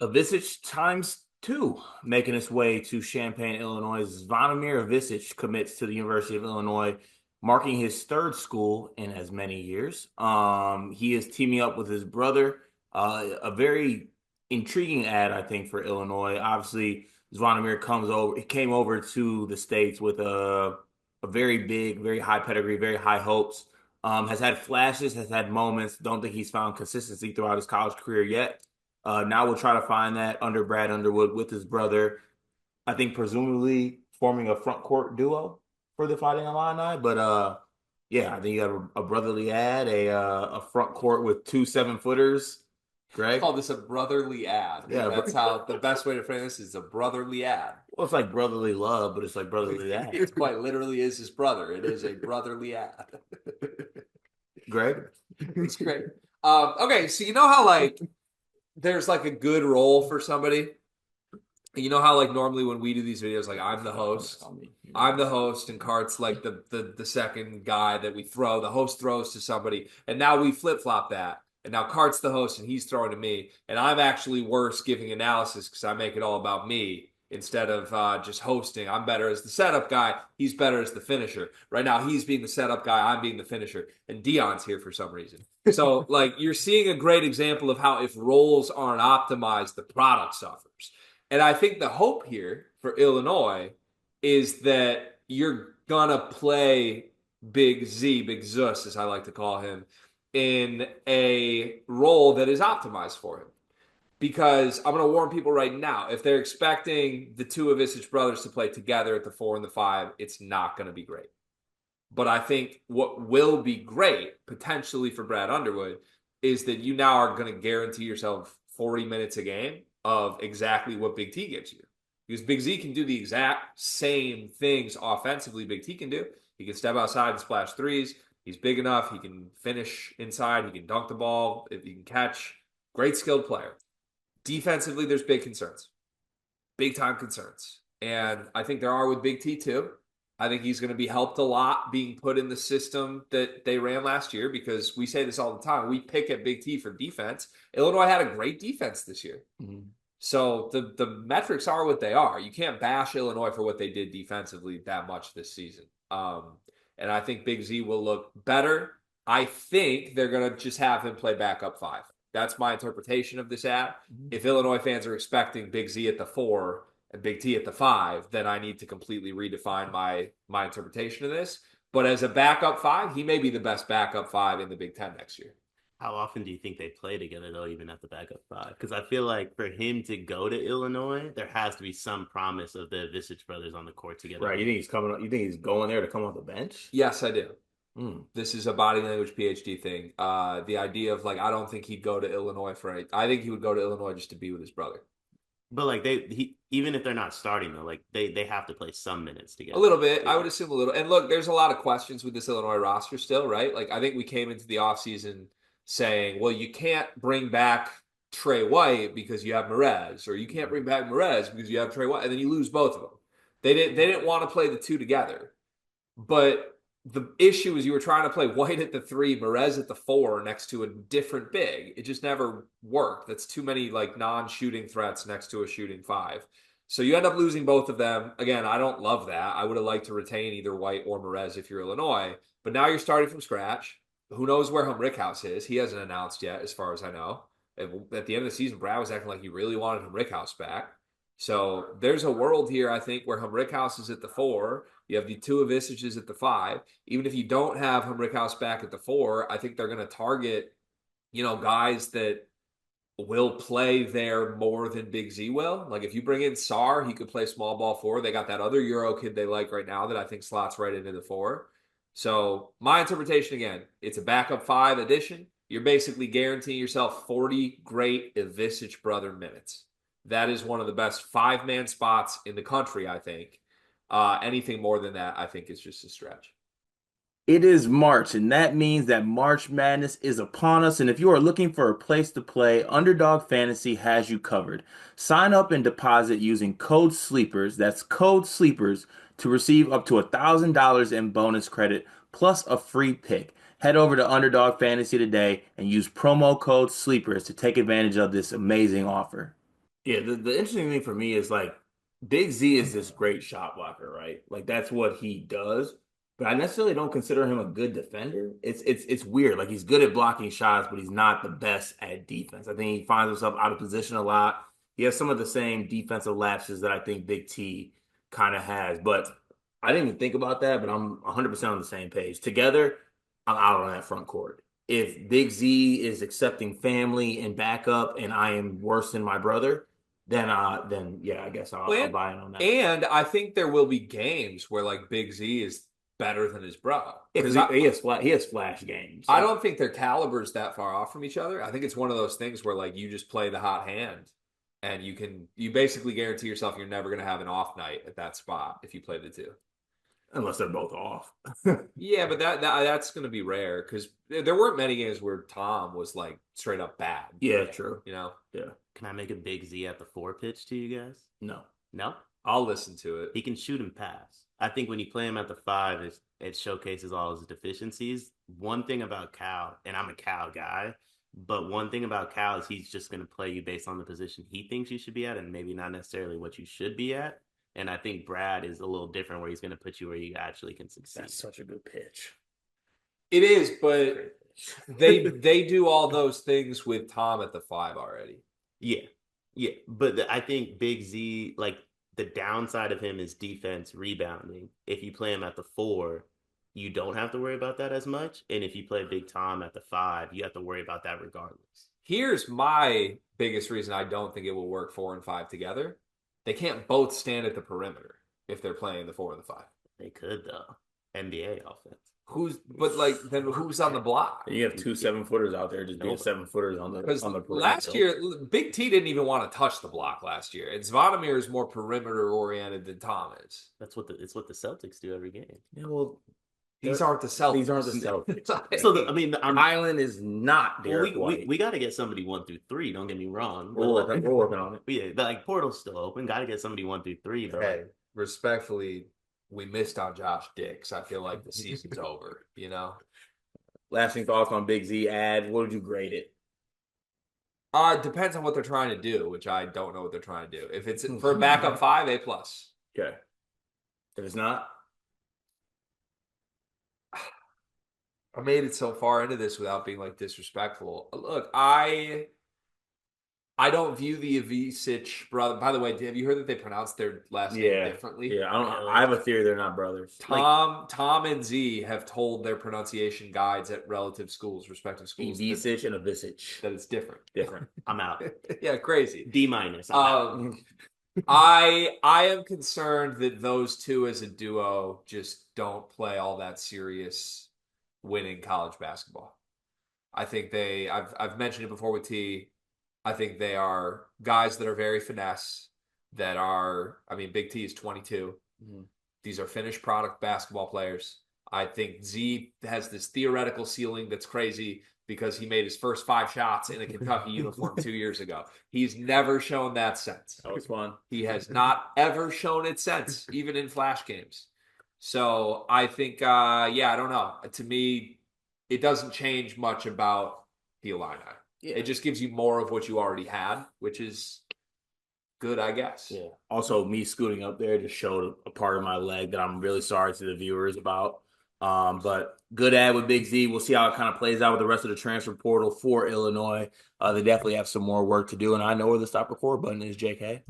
Avisich times two, making its way to Champaign, Illinois. Zvonimir Ivisic commits to the University of Illinois, marking his third school in as many years. He is teaming up with his brother. A very intriguing ad, I think, for Illinois. Obviously, Zvonimir came over to the States with a very big, very high pedigree, very high hopes. Has had flashes, has had moments. Don't think he's found consistency throughout his college career yet. Now we'll try to find that under Brad Underwood with his brother. I think presumably forming a front court duo for the Fighting Illini. But yeah, I think you have a brotherly ad, a front court with two 7-footers. Greg, Call this a brotherly ad. yeah, That's how the best way to frame this is a brotherly ad. well, it's like brotherly love, but it's like brotherly ad. It quite literally is his brother. It is a brotherly ad. Greg, It's great. Okay, so you know how like there's like a good role for somebody. You know how like normally when we do these videos, like I'm the host. I'm the host, and Cart's like the second guy that we throw. The host throws to somebody, and now we flip flop that. And now Cart's the host, and he's throwing to me. And I'm actually worse giving analysis because I make it all about me instead of just hosting. I'm better as the setup guy. He's better as the finisher. Right now, he's being the setup guy. I'm being the finisher. And Dion's here for some reason. So, like, you're seeing a great example of how if roles aren't optimized, the product suffers. And I think the hope here for Illinois is that you're going to play Big Z, Big Zeus, as I like to call him, in a role that is optimized for him. Because I'm going to warn people right now, if they're expecting the two Avisich brothers to play together at the 4 and the 5, it's not going to be great. But I think what will be great, potentially for Brad Underwood, is that you now are going to guarantee yourself 40 minutes a game of exactly what Big T gives you. Because Big Z can do the exact same things offensively Big T can do. He can step outside and splash threes. He's big enough. He can finish inside. He can dunk the ball. If he can catch, great skilled player. Defensively, there's big concerns, big time concerns. And I think there are with Big T too. I think he's going to be helped a lot being put in the system that they ran last year because we say this all the time. We pick at Big T for defense. Illinois had a great defense this year. Mm-hmm. So the metrics are what they are. You can't bash Illinois for what they did defensively that much this season. And I think Big Z will look better. I think they're going to just have him play backup 5. That's my interpretation of this ad. Mm-hmm. If Illinois fans are expecting Big Z at the 4 and Big T at the 5, then I need to completely redefine my interpretation of this. But as a backup 5, he may be the best backup 5 in the Big Ten next year. How often do you think they play together, though, even at the backup 5? Because I feel like for him to go to Illinois, there has to be some promise of the Avisich brothers on the court together. Right? You think he's coming? You think he's going there to come off the bench? Yes, I do. This is a body language PhD thing. The idea of like, I don't think he'd go to Illinois for any. I think he would go to Illinois just to be with his brother. But like even if they're not starting though, like they have to play some minutes together. A little bit, yeah. I would assume a little. And look, there's a lot of questions with this Illinois roster still, right? Like I think we came into the offseason saying, well, you can't bring back Trey White because you have Merez, or you can't bring back Merez because you have Trey White, and then you lose both of them. They didn't want to play the two together, but the issue is you were trying to play White at the 3, Merez at the 4 next to a different big. It just never worked. That's too many like non-shooting threats next to a shooting 5. So you end up losing both of them. Again, I don't love that. I would have liked to retain either White or Merez if you're Illinois. But now you're starting from scratch. Who knows where Rickhouse is? He hasn't announced yet, as far as I know. At the end of the season, Brad was acting like he really wanted Rickhouse back. So there's a world here, I think, where Rickhouse is at the 4. You have the 2 Avisiches at the 5. Even if you don't have Rickhouse back at the 4, I think they're going to target, guys that will play there more than Big Z will. Like if you bring in Sarr, he could play small ball 4. They got that other Euro kid they like right now that I think slots right into the 4. So my interpretation, again, it's a backup 5 addition. You're basically guaranteeing yourself 40 great Avisich brother minutes. That is one of the best 5-man spots in the country, I think. Anything more than that, I think, is just a stretch. It is March, and that means that March Madness is upon us. And if you are looking for a place to play, Underdog Fantasy has you covered. Sign up and deposit using code SLEEPERS, that's code SLEEPERS, to receive up to $1,000 in bonus credit plus a free pick. Head over to Underdog Fantasy today and use promo code SLEEPERS to take advantage of this amazing offer. Yeah, the interesting thing for me is like Big Z is this great shot blocker, right? Like that's what he does. But I necessarily don't consider him a good defender. It's weird. Like he's good at blocking shots, but he's not the best at defense. I think he finds himself out of position a lot. He has some of the same defensive lapses that I think Big T kind of has. But I didn't even think about that, but I'm 100% on the same page. Together, I'm out on that front court. If Big Z is accepting family and backup and I am worse than my brother, then yeah, I guess I'll And, buy in on that. and I think there will be games where like Big Z is better than his bro. Yeah, Because because he has flash games. I Like, don't think their calibers that far off from each other. I think it's one of those things where like you just play the hot hand and you basically guarantee yourself you're never going to have an off night at that spot if you play the two. unless they're both off. Yeah, but that's going to be rare because there weren't many games where Tom was like straight up bad. Yeah, true. You know, Yeah. Can I make a Big Z at the 4 pitch to you guys? No. No? I'll listen to it. He can shoot and pass. I think when you play him at the 5, it showcases all his deficiencies. One thing about Cal, and I'm a Cal guy, but one thing about Cal is he's just going to play you based on the position he thinks you should be at and maybe not necessarily what you should be at. And I think Brad is a little different where he's going to put you where you actually can succeed. That's such a good pitch. It is, but they do all those things with Tom at the 5 already. Yeah. Yeah. But I think Big Z, like the downside of him is defense rebounding. If you play him at the 4, you don't have to worry about that as much. And if you play Big Tom at the 5, you have to worry about that regardless. Here's my biggest reason I don't think it will work 4 and 5 together. They can't both stand at the perimeter if they're playing the 4 and the 5. They could though. NBA offense. Then who's on the block? You have 2 7-footers out there just being 7-footers on the Because perimeter. last year, Big T didn't even want to touch the block last year. And Zvonimir is more perimeter oriented than Tom is. It's what the Celtics do every game. Yeah, well, These aren't the Celtics. these aren't the Celtics. So Highland is not Derek White. we got to get somebody 1 through 3. Don't get me wrong. We're working on it. Yeah, like portal's still open. Got to get somebody 1 through 3. But Hey, respectfully, we missed on Josh Dix. I feel like the season's over. You know. Lasting thoughts on Big Z ad. What would you grade it? It depends on what they're trying to do, which I don't know what they're trying to do. If it's for a backup 5, A+. Okay. If it's not, I made it so far into this without being like disrespectful. Look, I don't view the Avisich brother. By the way, have you heard that they pronounce their last name differently? Yeah, I have a theory they're not brothers. Tom and Z have told their pronunciation guides at respective schools, Ivisic and Avisich. that it's different. Different. I'm out. Yeah, crazy. D-. I am concerned that those two as a duo just don't play all that serious winning college basketball. I think I've mentioned it before with T. I think they are guys that are very finesse, Big T is 22. Mm-hmm. These are finished product basketball players. I think Z has this theoretical ceiling that's crazy because he made his first 5 shots in a Kentucky uniform 2 years ago. He's never shown that since. That was fun. He has not ever shown it since, even in flash games. So I think, I don't know. To me, it doesn't change much about the Illini. Yeah. It just gives you more of what you already had, which is good, I guess. Yeah. Also, me scooting up there just showed a part of my leg that I'm really sorry to the viewers about. But good ad with Big Z. We'll see how it kind of plays out with the rest of the transfer portal for Illinois. They definitely have some more work to do, and I know where the stop record button is, JK.